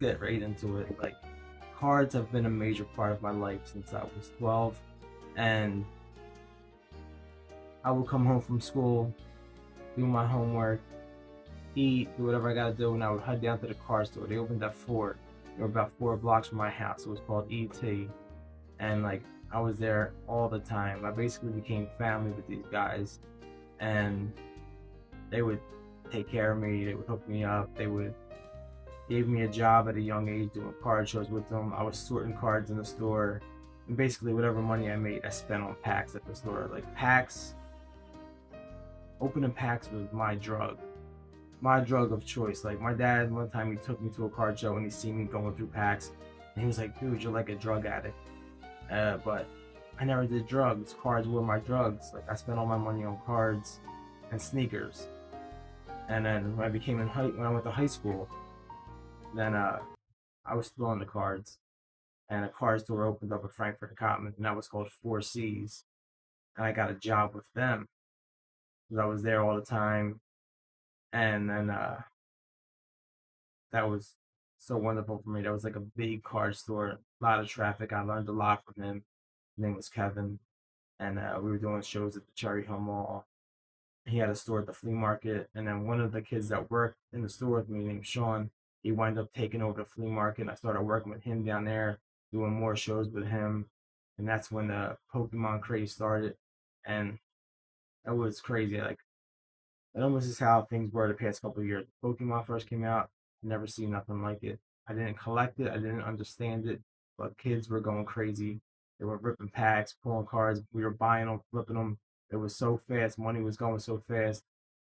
get right into it. Like, cards have been a major part of my life since I was 12, and I would come home from school, do my homework, eat, do whatever I gotta do, and I would head down to the card store. They opened at 4. They were about 4 blocks from my house. It was called ET, and like I was there all the time. I basically became family with these guys, and they would take care of me. They would hook me up. They would gave me a job at a young age doing card shows with them. I was sorting cards in the store, and basically whatever money I made, I spent on packs at the store. Like packs, opening packs was my drug of choice. Like my dad, one time he took me to a card show and he seen me going through packs, and he was like, "Dude, you're like a drug addict." But I never did drugs. Cards were my drugs. Like I spent all my money on cards and sneakers. And then when I went to high school, then I was still on the cards, and a card store opened up in Frankfurt Common, and that was called Four C's, and I got a job with them because I was there all the time, and then that was so wonderful for me. That was like a big card store, a lot of traffic. I learned a lot from him. His name was Kevin, and we were doing shows at the Cherry Hill Mall. He had a store at the flea market, and then one of the kids that worked in the store with me, named Sean, he wound up taking over the flea market, and I started working with him down there, doing more shows with him, and that's when the Pokemon craze started, and that was crazy. Like that almost is how things were the past couple of years. Pokemon first came out, I never seen nothing like it. I didn't collect it, I didn't understand it, but kids were going crazy. They were ripping packs, pulling cards. We were buying them, flipping them. It was so fast. Money was going so fast.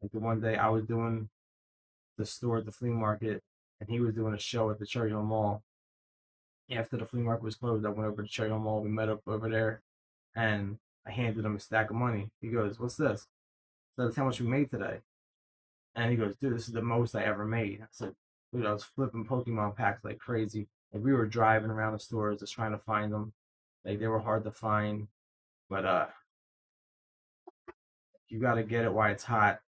Like the one day I was doing the store at the flea market, and he was doing a show at the Cherry Hill Mall. After the flea market was closed, I went over to Cherry Hill Mall. We met up over there, and I handed him a stack of money. He goes, "What's this?" So that's how much we made today. And he goes, "Dude, this is the most I ever made." I said, "Dude, I was flipping Pokemon packs like crazy. Like we were driving around the stores just trying to find them. Like they were hard to find, but you got to get it while it's hot."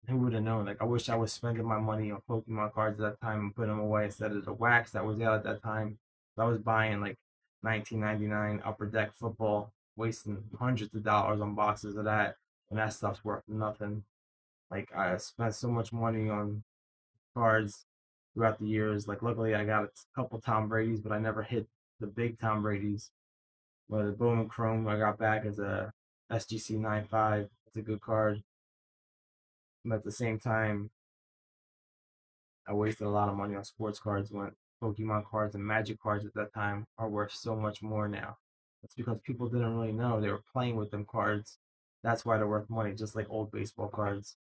Who would have known? Like I wish I was spending my money on Pokemon cards at that time and putting them away instead of the wax that was out at that time. I was buying like 1999 Upper Deck football, wasting hundreds of dollars on boxes of that, and that stuff's worth nothing. Like I spent so much money on cards throughout the years. Like luckily I got a couple Tom Brady's, but I never hit the big Tom Brady's. But the Bowman Chrome I got back as a SGC 95. It's a good card. But at the same time, I wasted a lot of money on sports cards when Pokemon cards and Magic cards at that time are worth so much more now. It's because people didn't really know they were playing with them cards. That's why they're worth money, just like old baseball cards.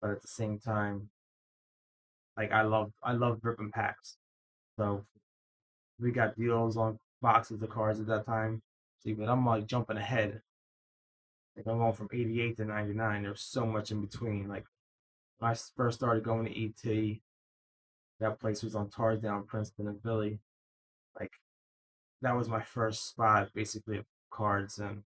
But at the same time, like I love ripping packs. So we got deals on boxes of cards at that time. See, but I'm like jumping ahead. Like I'm going from 88 to 99. There's so much in between. Like when I first started going to ET, that place was on Tarsdown, Princeton, and Philly. Like that was my first spot, basically, of cards and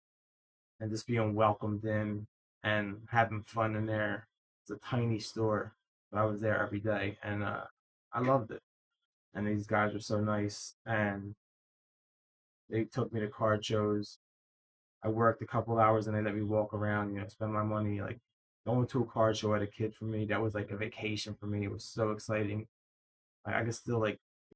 just being welcomed in and having fun in there. It's a tiny store, but I was there every day, and I loved it. And these guys were so nice, and they took me to card shows. I worked a couple hours and they let me walk around, spend my money. Like going to a card show as a kid for me, that was like a vacation for me. It was so exciting. I could still like